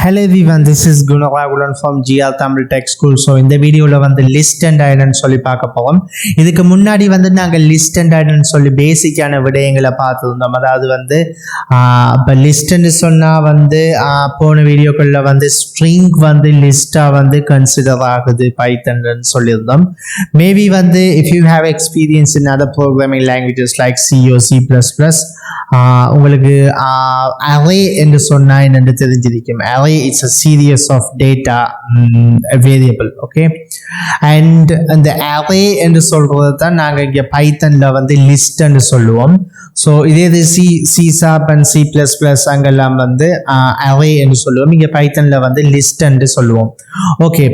Hello everyone, this is Gunaragulan from GL Tamil Tech School. So இந்த வீடியோல வந்து list and ஐடன்னு சொல்லி பார்க்க போறோம். இதுக்கு முன்னாடி வந்து நாங்க லிஸ்ட் அண்ட் ஐடன்னு சொல்லி பேசிக்கான விடயங்களை பார்த்துருந்தோம். அதாவது வந்து இப்போ லிஸ்ட்ன்னு சொன்னா வந்து போன வீடியோக்களில் வந்து ஸ்ட்ரிங் வந்து லிஸ்டா வந்து கன்சிடர் ஆகுது பைத்தன்னு சொல்லியிருந்தோம். மேபி வந்து if you have experience in other programming languages like C or C++, உங்களுக்கு array என்று சொன்னா என்னென்று தெரிஞ்சிருக்கும். array it's a series of data variable, okay, and the array என்று சொல்றது தான் நாங்க இங்க பைத்தன்ல வந்து லிஸ்ட் என்று சொல்லுவோம். ஸோ இதே C# and C++ அங்கெல்லாம் வந்து array என்று சொல்லுவோம். இங்க பைத்தன்ல வந்து லிஸ்ட் என்று சொல்லுவோம். ஓகே,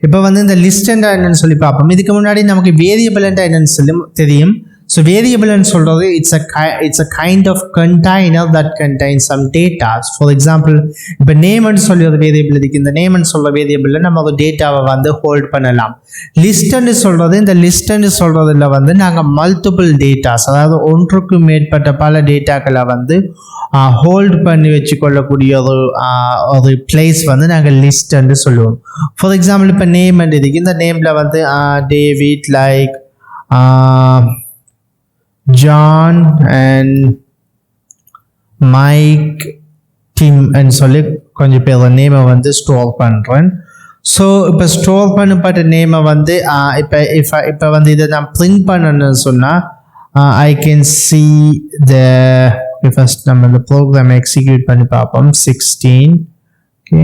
இப்போ வந்து இந்த லிஸ்ட் என்னன்னு சொல்லி பார்ப்போம். இதுக்கு முன்னாடி நமக்கு வேரியபிள் என்னன்னு சொல்லி தெரியும். So variable and சொல்றது it's a kind of container that contains some data. For example, இப்போ name and சொல்லி ஒரு வேரியபிள் இருக்கு. இந்த name and சொல்ற வேரியபிள்ல நம்ம ஒரு டேட்டாவை வந்து ஹோல்ட் பண்ணலாம். லிஸ்ட் and சொல்றது இந்த லிஸ்ட் and சொல்றதுல வந்து நாங்க மல்டிபிள் டேட்டாஸ், அதாவது ஒன்றுக்கு மேற்பட்ட பல டேட்டாக்களை வந்து ஹோல்ட் பண்ணி வச்சுக்கொள்ளக்கூடிய ஒரு பிளேஸ் வந்து நாங்கள் லிஸ்ட் என்று சொல்லுவோம். ஃபார் எக்ஸாம்பிள் இப்போ நேம் and இருக்கு. இந்த நேம்ல வந்து David, like John and Mike, Tim and சொல்லி கொஞ்சம் பேர் நேமை வந்து ஸ்டோர் பண்ணுறேன். ஸோ இப்போ ஸ்டோர் பண்ணப்பட்ட நேமை வந்து இப்போ வந்து இதை நான் பிரிண்ட் பண்ணணும்னு சொன்னால் I can see the first நம்ம இந்த ப்ரோக்ராம் எக்ஸிக்யூட் பண்ணி பார்ப்போம். 16 ஓகே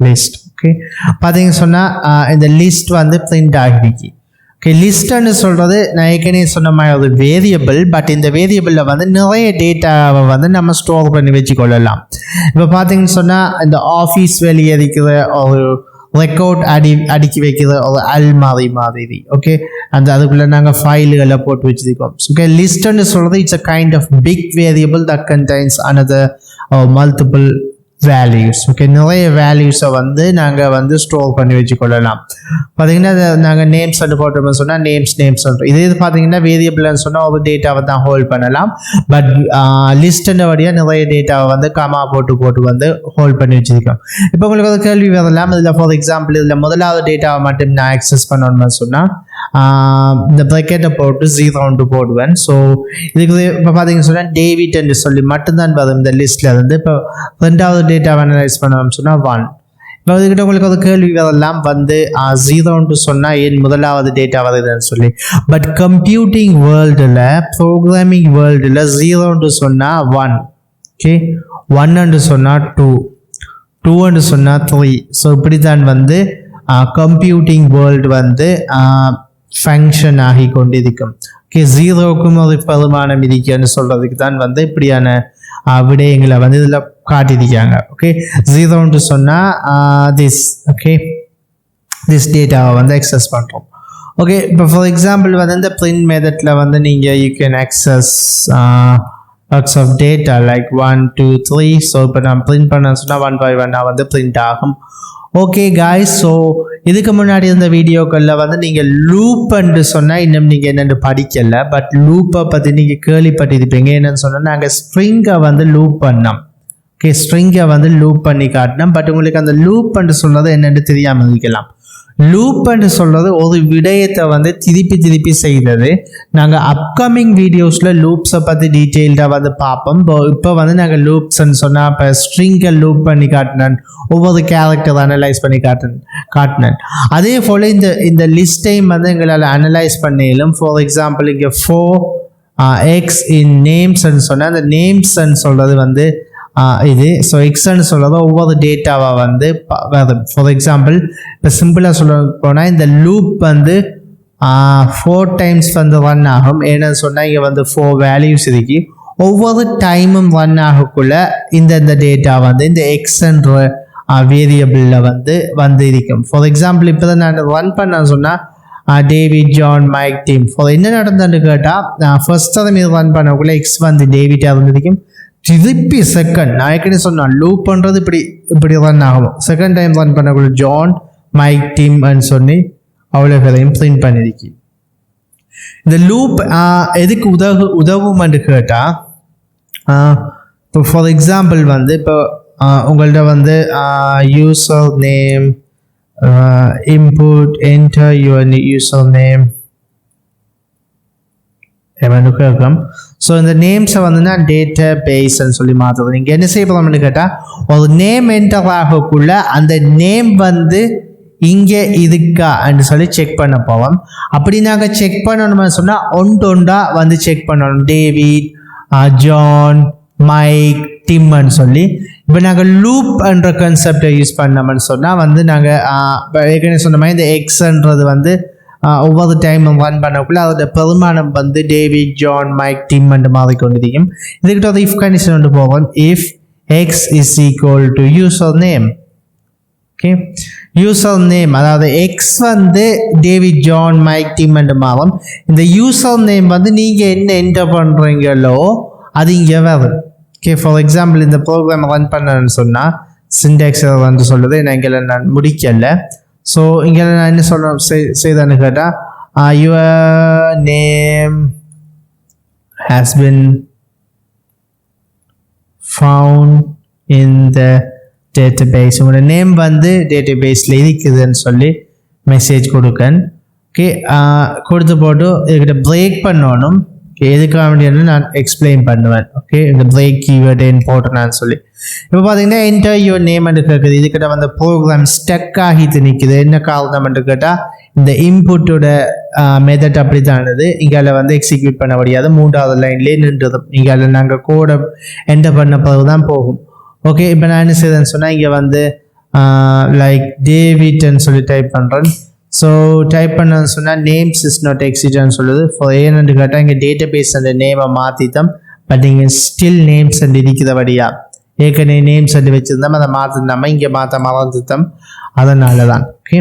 லிஸ்ட். ஓகே பார்த்தீங்க சொன்னால் இந்த லிஸ்ட் வந்து பிரிண்ட் ஆகிருக்கு. ஓகே, லிஸ்ட்னு சொல்கிறது நான் ஏற்கனவே சொன்ன மாதிரி ஒரு வேரியபிள். பட் இந்த வேரியபிளில் வந்து நிறைய டேட்டாவை வந்து நம்ம ஸ்டோர் பண்ணி வச்சுக்கொள்ளலாம். இப்போ பார்த்தீங்கன்னு சொன்னால் இந்த ஆஃபீஸ் வெளியே இருக்கிற ஒரு ரெக்கார்ட் அடுக்கி வைக்கிற ஒரு அல்மாரி மாதிரி. ஓகே, அதுக்குள்ளே நாங்கள் ஃபைல்களை போட்டு வச்சுருக்கோம். ஓகே, லிஸ்ட்னு சொல்கிறது it's a kind of big variable that contains another multiple values. Okay, நிறைய வேல்யூஸை வந்து நாங்கள் வந்து ஸ்டோர் பண்ணி வச்சுக்கொள்ளலாம். பார்த்தீங்கன்னா நாங்கள் நேம்ஸ் போட்டோம்னு சொன்னால் நேம்ஸ் சொல்கிறோம். இது பார்த்தீங்கன்னா வேரியபிள்னு சொன்னால் ஒரு டேட்டாவை தான் ஹோல்ட் பண்ணலாம். பட் லிஸ்ட்ன்ற வழியாக நிறைய டேட்டாவை வந்து கமா போட்டு வந்து ஹோல்ட் பண்ணி வச்சுருக்கோம். இப்போ உங்களுக்கு ஒரு கேள்வி வரலாம். இதில் ஃபார் எக்ஸாம்பிள் இதில் முதலாவது டேட்டாவை மட்டும் நான் ஆக்சஸ் பண்ணணும்னு சொன்னால் இந்த ப்ராக்கெட்டை போட்டு 0 போடுவேன். ஸோ இதுக்கு இப்போ பார்த்தீங்கன்னு சொன்னால் டேவிட் என்று சொல்லி மட்டும்தான் வரும் இந்த லிஸ்ட்டில் இருந்து. இப்போ ரெண்டாவது டேட்டாவை அனலைஸ் பண்ணணும்னு சொன்னால் 1. இப்போ இதுக்கிட்ட உங்களுக்கு ஒரு கேள்வி வரலாம் வந்து 0 சொன்னால் ஏன் முதலாவது டேட்டா வருதுன்னு சொல்லி. பட் கம்ப்யூட்டிங் வேர்ல்டில், ப்ரோக்ராமிங் வேர்ல்டில் 0 சொன்னால் 1, ஓகே, 1 சொன்னால் 2, 2 சொன்னால் 3. ஸோ இப்படி தான் வந்து கம்ப்யூட்டிங் வேர்ல்டு வந்து ஃபங்க்ஷன் ஆகி கொண்டிருக்கும். ஓகே, 0க்கும் ஒரு பெருமானம் இருக்குன்னு சொல்றதுக்கு தான் வந்து இப்படியான விடயங்களை வந்து இதில் காட்டியிருக்காங்க. ஓகே, 0 சொன்னால் திஸ், ஓகே, திஸ் டேட்டாவை வந்து அக்சஸ் பண்ணுறோம். ஓகே, இப்போ ஃபார் எக்ஸாம்பிள் வந்து இந்த பிரிண்ட் மெத்தடில் வந்து நீங்கள் you can access lots of data like 1 2 3. So இப்போ நான் பிரிண்ட் பண்ண சொன்னால் 1 by 1 வந்து பிரிண்ட் ஆகும். ஓகே காய்ஸ், ஸோ இதுக்கு முன்னாடி இருந்த வீடியோக்களில் வந்து நீங்கள் லூப் என்று சொன்னால் இன்னும் நீங்கள் என்னென்னு படிக்கலை. பட் லூப்பை பற்றி நீங்கள் கேள்விப்பட்டிருப்பீங்க. என்னென்னு சொன்னால் நாங்கள் ஸ்ட்ரிங்கை வந்து லூப் பண்ணோம். ஓகே, ஸ்ட்ரிங்கை வந்து லூப் பண்ணி காட்டினோம். பட் உங்களுக்கு அந்த லூப் என்று சொல்கிறது என்னென்னு தெரியாமல் இருக்கலாம். லூப் என்று சொல்கிறது ஒரு விடயத்தை வந்து திருப்பி செய்கிறது. நாங்கள் அப்கமிங் வீடியோஸில் லூப்ஸை பற்றி டீட்டெயில்டாக வந்து பார்ப்போம். இப்போ வந்து நாங்கள் லூப்ஸ்ன்னு சொன்னால் இப்போ ஸ்ட்ரிங்கை லூப் பண்ணி காட்டினேன், ஒவ்வொரு கேரக்டர் அனலைஸ் பண்ணி காட்டினேன். அதே போல் இந்த லிஸ்ட்டையும் வந்து எங்களால் அனலைஸ் பண்ணிடலும். ஃபார் எக்ஸாம்பிள் இங்கே 4x இன் நேம்ஸ்ன்னு சொன்னால் அந்த நேம்ஸ்ன்னு சொல்கிறது வந்து இது. ஸோ எக்ஸ்ன்னு சொல்கிறது ஒவ்வொரு டேட்டாவை வந்து ஃபார் எக்ஸாம்பிள் இப்போ சிம்பிளாக சொல்ல போனால் இந்த லூப் வந்து 4 times வந்து ரன் ஆகும். ஏன்னு சொன்னால் இங்கே வந்து 4 வேல்யூஸ் இருக்கு. ஒவ்வொரு டைமும் ரன் ஆகக்குள்ள இந்த டேட்டா வந்து இந்த எக்ஸ்ன்ற வேரியபிளில் வந்து இருக்கும். ஃபார் எக்ஸாம்பிள் இப்போ தான் நான் ரன் பண்ண சொன்னால் David, John, Mike, team. For என்ன நடந்ததுன்னு கேட்டால் ஃபர்ஸ்ட் டைம் இது ரன் பண்ணக்குள்ள எக்ஸ் வந்து டேவிட்டாக இருந்திருக்கும். திருப்பி செகண்ட் நான் ஏற்கனவே சொன்னேன் லூப் பண்ணுறது இப்படி ரன் ஆகும். செகண்ட் டைம் ரன் பண்ணக்குள்ள ஜான், மைக், டீம் சொல்லி அவ்வளோ பேரையும் பிரிண்ட் பண்ணிருக்கு. இந்த லூப் எதுக்கு உதவும் என்று கேட்டால் இப்போ ஃபார் எக்ஸாம்பிள் வந்து இப்போ உங்கள்கிட்ட வந்து user name input enter your username கேட்கும். ஸோ இந்த நேம்ஸை வந்து நான் டேட்டா பேஸ்ன்னு சொல்லி மாற்றுறது. நீங்கள் என்ன செய்ய போகிறோம்னு கேட்டால் ஒரு நேம் என்டர் ஆகக்குள்ள அந்த நேம் வந்து இங்கே இதுக்கான்னு சொல்லி செக் பண்ண போவோம். அப்படி நாங்கள் செக் பண்ணணும்னு சொன்னால் ஒன்றா வந்து செக் பண்ணணும். டேவிட், ஜான், மைக், டிம்னு சொல்லி. இப்போ நாங்கள் லூப் என்ற கான்செப்டை யூஸ் பண்ணோம்னு சொன்னால் வந்து நாங்கள் ஏற்கனவே சொன்ன மாதிரி இந்த எக்ஸ்ன்றது வந்து ஒவ்வொரு டைமும் ரன் பண்ணக்குள்ள அதோட பெருமானம் வந்து டேவிட், ஜான், மைக், டிம் என்று மாறிக்கொண்டிருக்கும். இதுக்கிட்ட ஒரு இஃப் கண்டிஷன் ஒன்று போவோம். If X is equal to user name. Okay, user name அதாவது எக்ஸ் வந்து டேவிட், ஜான், மைக், டிம் என்று மாறும். இந்த யூசர் நேம் வந்து நீங்கள் என்ன என்டர் பண்ணுறீங்களோ அது இங்கே வரும். ஓகே, ஃபார் எக்ஸாம்பிள் இந்த ப்ரோக்ராம் ரன் பண்ணணும்னு சொன்னால் சின்டாக்ஸ் வந்து சொல்லுது. நான் முடிக்கலை. ஸோ இங்கே நான் என்ன செய்தேன்னு கேட்டால் your name has been found in the database. உங்களோட நேம் வந்து டேட்டாபேஸில் இருக்குதுன்னு சொல்லி மெசேஜ் கொடுக்கேன். ஓகே, கொடுத்து போட்டு இதுக்கிட்ட பிரேக் பண்ணணும். எதுக்காக வேண்டியது நான் எக்ஸ்பிளைன் பண்ணுவேன். ஓகே, இந்த பிரேக் கீவேர்டு போட்டேன்னு சொல்லி. இப்போ பார்த்தீங்கன்னா என்டர் யுவர் நேம் என்று கேட்குது. இதுக்கிட்ட வந்து ப்ரோக்ராம் ஸ்டக் ஆகிட்டு நிற்குது. என்ன காரணம் என்று கேட்டால் இந்த இன்புட்டோட மெத்தட் அப்படி தானது. இங்கால வந்து எக்ஸிக்யூட் பண்ண முடியாது. 3வது லைன்லேயே நின்றுதும். இங்கால நாங்கள் கோடை என்டர் பண்ண பிறகு தான் போகும். ஓகே, இப்போ நான் என்ன செய்தேன்னு சொன்னால் இங்கே வந்து லைக் டேவிட்ன்னு சொல்லி டைப் பண்ணுறேன். ஸோ டைப் பண்ணன்னு சொன்னால் நேம்ஸ் இஸ் நாட் எக்ஸிட்னு சொல்லுது. ஃபார் ஏன்னு கேட்டால் இங்கே டேட்டா பேஸ் அந்த நேமை மாற்றித்தோம். பட் இங்கே ஸ்டில் நேம்ஸ் அண்ட் இருக்கிறபடியா ஏற்கனவே நேம்ஸ் அண்டு வச்சுருந்தோம். அதை மாற்றிருந்தாமல் இங்கே மாற்ற மறந்துட்டோம். அதனால தான். ஓகே,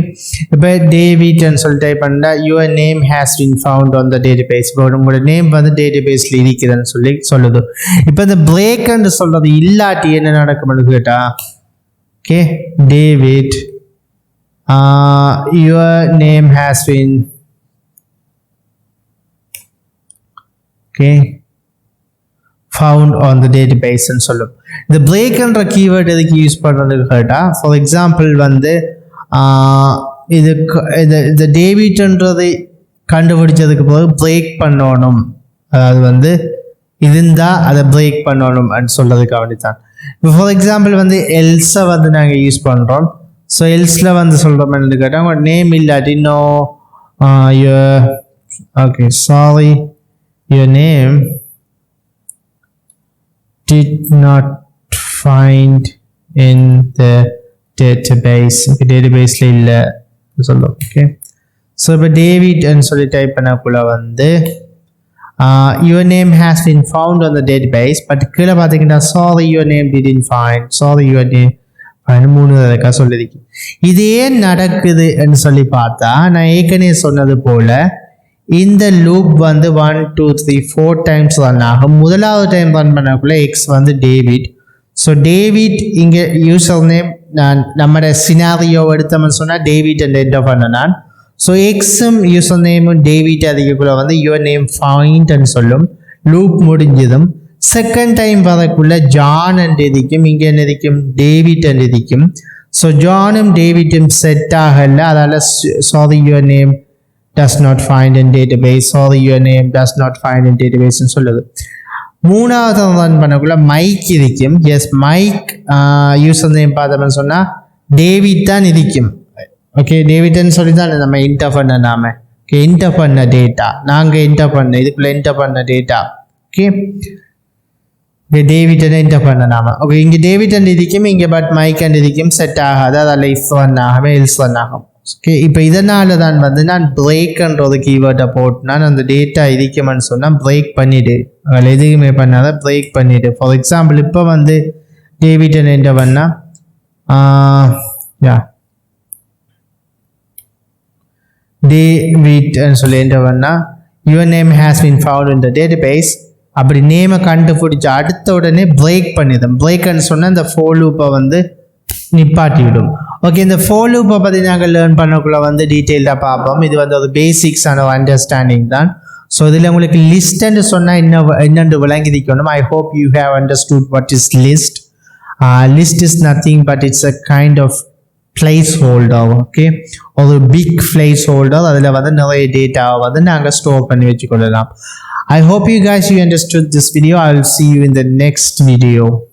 இப்போ டேவிட்ன்னு சொல்லி டைப் பண்ணால் your name has been found on the data base உங்களோட நேம் வந்து டேட்டா பேஸில் இருக்குதுன்னு சொல்லி சொல்லுது. இப்போ இந்த பிரேக்ன்னு சொல்கிறது இல்லாட்டி என்ன நடக்கும்னு கேட்டால் okay David your name has been found on the database ன்னு சொல்லும். இந்த break என்ற கீவேர்ட் எதுக்கு யூஸ் பண்ணுறதுன்னு கேட்டால் ஃபார் எக்ஸாம்பிள் வந்து இது டேவிட்ன்றதை கண்டுபிடிச்சதுக்கு பிறகு பிரேக் பண்ணணும். அதாவது வந்து இருந்தால் அதை பிரேக் பண்ணணும் அப்படின்னு சொல்கிறதுக்காக வேண்டித்தான். இப்போ ஃபார் எக்ஸாம்பிள் வந்து எல்ஸை வந்து நாங்கள் யூஸ் பண்ணுறோம். ஸோ எல்ஸில் வந்து சொல்கிறோம் என்ன கேட்டால் உங்கள் நேம் இல்லாட்டி no okay sorry your name did not find in the database. Okay, டேட்டாபேஸில் இல்லை சொல்லுவோம். ஓகே, ஸோ இப்போ டேவிட்ன்னு சொல்லி டைப் பண்ணக்குள்ள வந்து your name has been found on the database. But கீழே பார்த்தீங்கன்னா sorry your name didn't find, sorry your name 3 சொல்லிருக்கு. இது ஏன் நடக்குதுன்னு சொல்லி பார்த்தா நான் ஏற்கனவே சொன்னது போல இந்த லூப் வந்து 1 2 3 4 டைம்ஸ் ரன் ஆகும். முதலாவது டைம் ரன் பண்ணக்குள்ள எக்ஸ் வந்து டேவிட். ஸோ டேவிட் இங்கே யூசர் நேம் நான் நம்மளோட சினாரியோ எடுத்தோம்னு சொன்னால் டேவிட் என்று என்டர் பண்ண நான். ஸோ எக்ஸும் யூசர் நேமும் டேவிட் அதுக்குள்ள வந்து யுவர் நேம் ஃபைண்ட்னு சொல்லும். லூப் முடிஞ்சதும் செகண்ட் டைம் வரக்குள்ள ஜான் அண்ட் எதிக்கும் இங்கே என்ன இருக்கும் டேவிட் அண்ட் எதிக்கும். ஸோ ஜானும் டேவிட்டும் செட் ஆகல. அதால் sorry your name does not find in database, sorry your name does not find in டேட்டாபேஸ்ன்னு சொல்லுது. 3வது ரன் பண்ணக்குள்ள மைக் இருக்கும். எஸ் மைக் யூசர் நேம் பார்த்தோம்னு சொன்னால் டேவிட் தான் இருக்கும். ஓகே, டேவிட்னு சொல்லி தான் நம்ம என்டர் பண்ண நாம என்டர் பண்ண டேட்டா நாங்கள் என்டர் பண்ண இதுக்குள்ளே என்டர் பண்ண டேட்டா. ஓகே, டேவிட் என்டர் பண்ண நாம. ஓகே, இங்கே டேவிட் அண்ட் இருக்கும் இங்கே பட் மைக் அண்ட் இருக்கும் செட் ஆகாது. அதில் இஃப் ரன் ஆகும் எல்ஸ் ரன் ஆகும். ஓகே, இப்போ இதனால தான் வந்து நான் பிரேக்ன்ற ஒரு கீவேர்டை போட்டுனா அந்த டேட்டா இருக்குமென்னு சொன்னால் பிரேக் பண்ணிவிடு. அதில் எதுவுமே பண்ணாத பிரேக் பண்ணிவிடு. ஃபார் எக்ஸாம்பிள் இப்போ வந்து டேவிட் என்டர் பண்ணால் டேவிட்ன்னு சொல்லி என்டர் பண்ணால் your name has been found in the database. அப்படி நேமை கண்டுபிடிச்சி அடுத்த உடனே பிரேக் பண்ணிடும். பிரேக்னு சொன்னால் இந்த ஃபோர் லூப்பை வந்து நிப்பாட்டி விடும். ஓகே, இந்த ஃபோர் லூப்பை பற்றி நாங்கள் லேர்ன் பண்ணக்குள்ள வந்து டீட்டெயிலாக பார்ப்போம். இது வந்து ஒரு பேசிக்ஸான அண்டர்ஸ்டாண்டிங் தான். ஸோ இதில் உங்களுக்கு லிஸ்ட்ன்னு சொன்னால் என்னென்று விளங்கிக்கணும். I hope you have understood what is list. list is nothing but it's a kind of placeholder. Okay, ஒரு big placeholder. அதில் வந்து நிறைய டேட்டாவை வந்து நாங்கள் ஸ்டோர் பண்ணி வச்சுக்கொள்ளலாம். I hope you guys understood this video. I will see you in the next video.